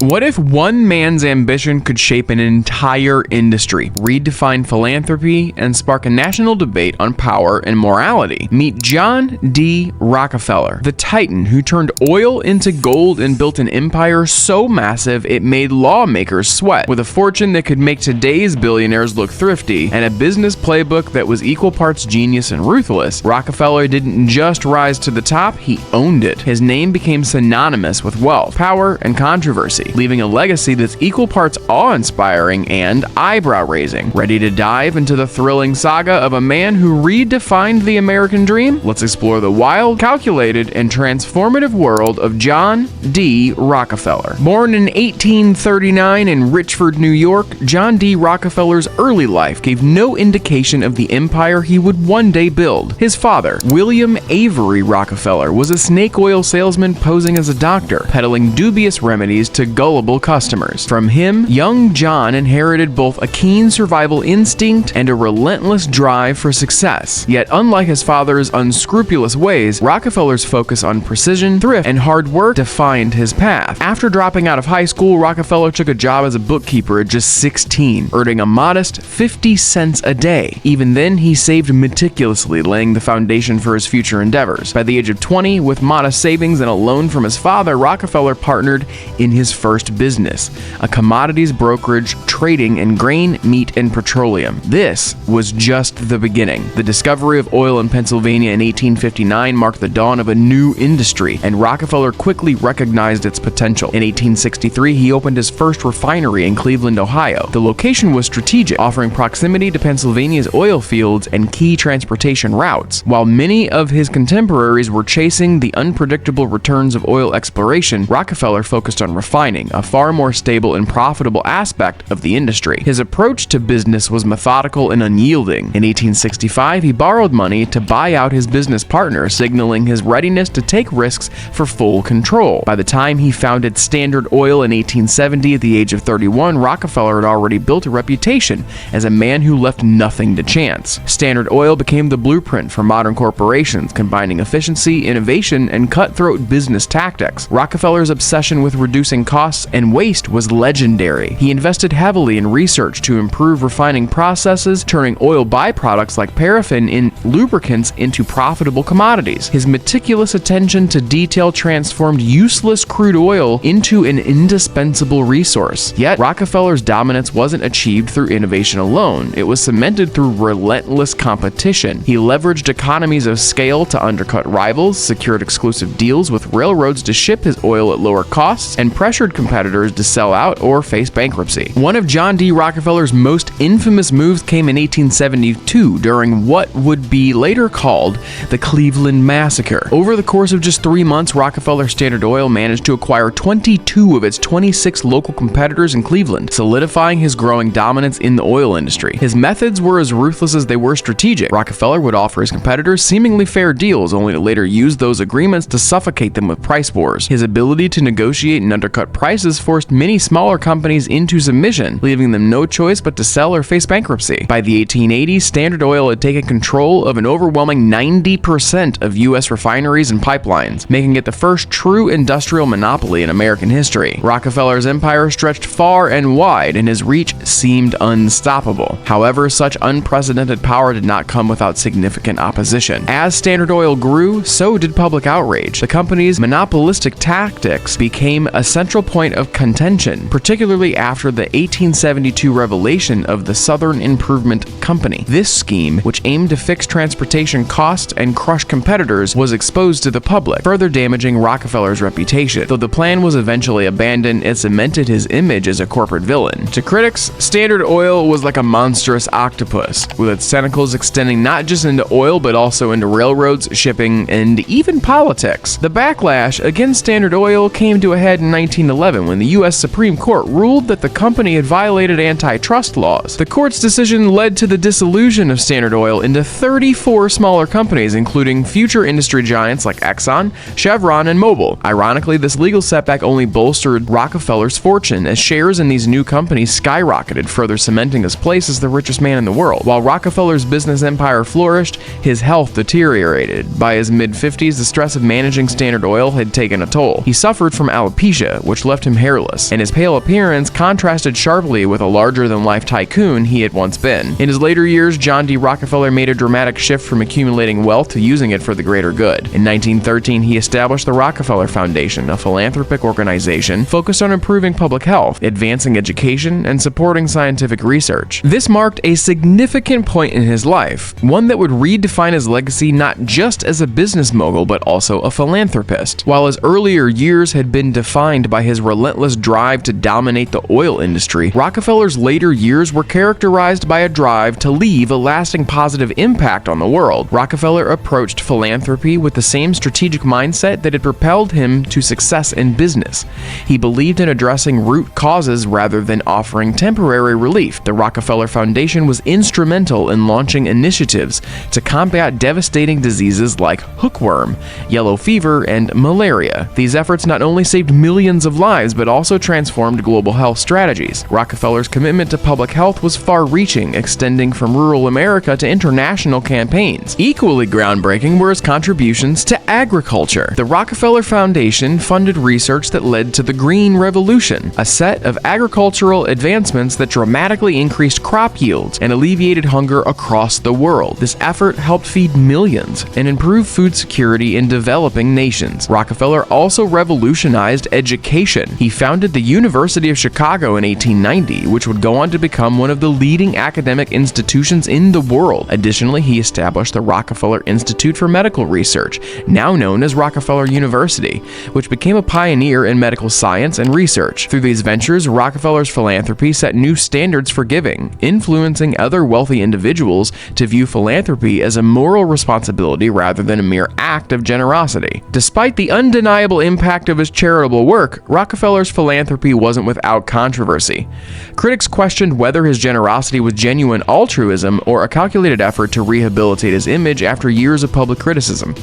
What if one man's ambition could shape an entire industry, redefine philanthropy, and spark a national debate on power and morality? Meet John D. Rockefeller, the titan who turned oil into gold and built an empire so massive it made lawmakers sweat. With a fortune that could make today's billionaires look thrifty, and a business playbook that was equal parts genius and ruthless, Rockefeller didn't just rise to the top, he owned it. His name became synonymous with wealth, power, and controversy, leaving a legacy that's equal parts awe-inspiring and eyebrow-raising. Ready to dive into the thrilling saga of a man who redefined the American dream? Let's explore the wild, calculated, and transformative world of John D. Rockefeller. Born in 1839 in Richford, New York, John D. Rockefeller's early life gave no indication of the empire he would one day build. His father, William Avery Rockefeller, was a snake oil salesman posing as a doctor, peddling dubious remedies to gullible customers. From him, young John inherited both a keen survival instinct and a relentless drive for success. Yet, unlike his father's unscrupulous ways, Rockefeller's focus on precision, thrift, and hard work defined his path. After dropping out of high school, Rockefeller took a job as a bookkeeper at just 16, earning a modest 50 cents a day. Even then, he saved meticulously, laying the foundation for his future endeavors. By the age of 20, with modest savings and a loan from his father, Rockefeller partnered in his first business, a commodities brokerage trading in grain, meat, and petroleum. This was just the beginning. The discovery of oil in Pennsylvania in 1859 marked the dawn of a new industry, and Rockefeller quickly recognized its potential. In 1863, he opened his first refinery in Cleveland, Ohio. The location was strategic, offering proximity to Pennsylvania's oil fields and key transportation routes. While many of his contemporaries were chasing the unpredictable returns of oil exploration, Rockefeller focused on refining, a far more stable and profitable aspect of the industry. His approach to business was methodical and unyielding. In 1865, he borrowed money to buy out his business partner, signaling his readiness to take risks for full control. By the time he founded Standard Oil in 1870, at the age of 31, Rockefeller had already built a reputation as a man who left nothing to chance. Standard Oil became the blueprint for modern corporations, combining efficiency, innovation, and cutthroat business tactics. Rockefeller's obsession with reducing costs and waste was legendary. He invested heavily in research to improve refining processes, turning oil byproducts like paraffin in lubricants into profitable commodities. His meticulous attention to detail transformed useless crude oil into an indispensable resource. Yet, Rockefeller's dominance wasn't achieved through innovation alone. It was cemented through relentless competition. He leveraged economies of scale to undercut rivals, secured exclusive deals with railroads to ship his oil at lower costs, and pressured competitors to sell out or face bankruptcy. One of John D. Rockefeller's most infamous moves came in 1872 during what would be later called the Cleveland Massacre. Over the course of just 3 months, Rockefeller Standard Oil managed to acquire 22 of its 26 local competitors in Cleveland, solidifying his growing dominance in the oil industry. His methods were as ruthless as they were strategic. Rockefeller would offer his competitors seemingly fair deals, only to later use those agreements to suffocate them with price wars. His ability to negotiate and undercut prices forced many smaller companies into submission, leaving them no choice but to sell or face bankruptcy. By the 1880s, Standard Oil had taken control of an overwhelming 90% of U.S. refineries and pipelines, making it the first true industrial monopoly in American history. Rockefeller's empire stretched far and wide, and his reach seemed unstoppable. However, such unprecedented power did not come without significant opposition. As Standard Oil grew, so did public outrage. The company's monopolistic tactics became a central point of contention, particularly after the 1872 revelation of the Southern Improvement Company. This scheme, which aimed to fix transportation costs and crush competitors, was exposed to the public, further damaging Rockefeller's reputation. Though the plan was eventually abandoned, it cemented his image as a corporate villain. To critics, Standard Oil was like a monstrous octopus, with its tentacles extending not just into oil but also into railroads, shipping, and even politics. The backlash against Standard Oil came to a head in 1911 when the U.S. Supreme Court ruled that the company had violated antitrust laws. The court's decision led to the dissolution of Standard Oil into 34 smaller companies, including future industry giants like Exxon, Chevron, and Mogul. Ironically, this legal setback only bolstered Rockefeller's fortune, as shares in these new companies skyrocketed, further cementing his place as the richest man in the world. While Rockefeller's business empire flourished, his health deteriorated. By his mid-50s, the stress of managing Standard Oil had taken a toll. He suffered from alopecia, which left him hairless, and his pale appearance contrasted sharply with a larger-than-life tycoon he had once been. In his later years, John D. Rockefeller made a dramatic shift from accumulating wealth to using it for the greater good. In 1913, he established the Rockefeller Foundation, a philanthropic organization focused on improving public health, advancing education, and supporting scientific research. This marked a significant point in his life, one that would redefine his legacy not just as a business mogul but also a philanthropist. While his earlier years had been defined by his relentless drive to dominate the oil industry, Rockefeller's later years were characterized by a drive to leave a lasting positive impact on the world. Rockefeller approached philanthropy with the same strategic mindset that had propelled him to success in business. He believed in addressing root causes rather than offering temporary relief. The Rockefeller Foundation was instrumental in launching initiatives to combat devastating diseases like hookworm, yellow fever, and malaria. These efforts not only saved millions of lives but also transformed global health strategies. Rockefeller's commitment to public health was far-reaching, extending from rural America to international campaigns. Equally groundbreaking were his contributions to agriculture. The Rockefeller Foundation funded research that led to the Green Revolution, a set of agricultural advancements that dramatically increased crop yields and alleviated hunger across the world. This effort helped feed millions and improve food security in developing nations. Rockefeller also revolutionized education. He founded the University of Chicago in 1890, which would go on to become one of the leading academic institutions in the world. Additionally, he established the Rockefeller Institute for Medical Research, now known as Rockefeller University, which became a pioneer in medical science and research. Through these ventures, Rockefeller's philanthropy set new standards for giving, influencing other wealthy individuals to view philanthropy as a moral responsibility rather than a mere act of generosity. Despite the undeniable impact of his charitable work, Rockefeller's philanthropy wasn't without controversy. Critics questioned whether his generosity was genuine altruism or a calculated effort to rehabilitate his image after years of public criticism.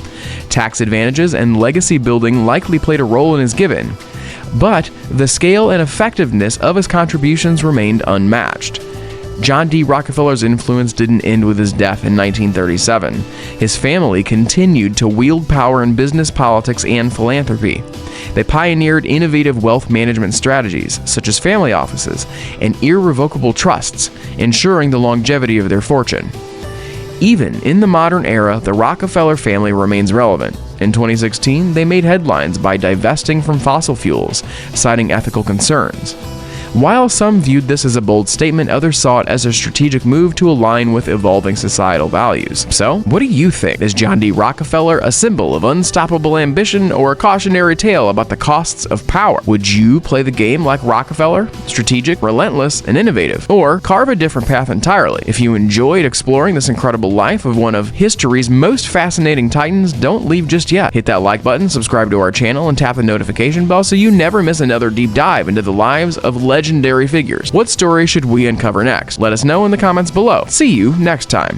Tax advantages and legacy building likely played a role in his giving, but the scale and effectiveness of his contributions remained unmatched. John D. Rockefeller's influence didn't end with his death in 1937. His family continued to wield power in business, politics, and philanthropy. They pioneered innovative wealth management strategies, such as family offices and irrevocable trusts, ensuring the longevity of their fortune. Even in the modern era, the Rockefeller family remains relevant. In 2016, they made headlines by divesting from fossil fuels, citing ethical concerns. While some viewed this as a bold statement, others saw it as a strategic move to align with evolving societal values. So, what do you think? Is John D. Rockefeller a symbol of unstoppable ambition or a cautionary tale about the costs of power? Would you play the game like Rockefeller? Strategic, relentless, and innovative? Or carve a different path entirely? If you enjoyed exploring this incredible life of one of history's most fascinating titans, don't leave just yet. Hit that like button, subscribe to our channel, and tap the notification bell so you never miss another deep dive into the lives of legendary figures. What story should we uncover next? Let us know in the comments below. See you next time.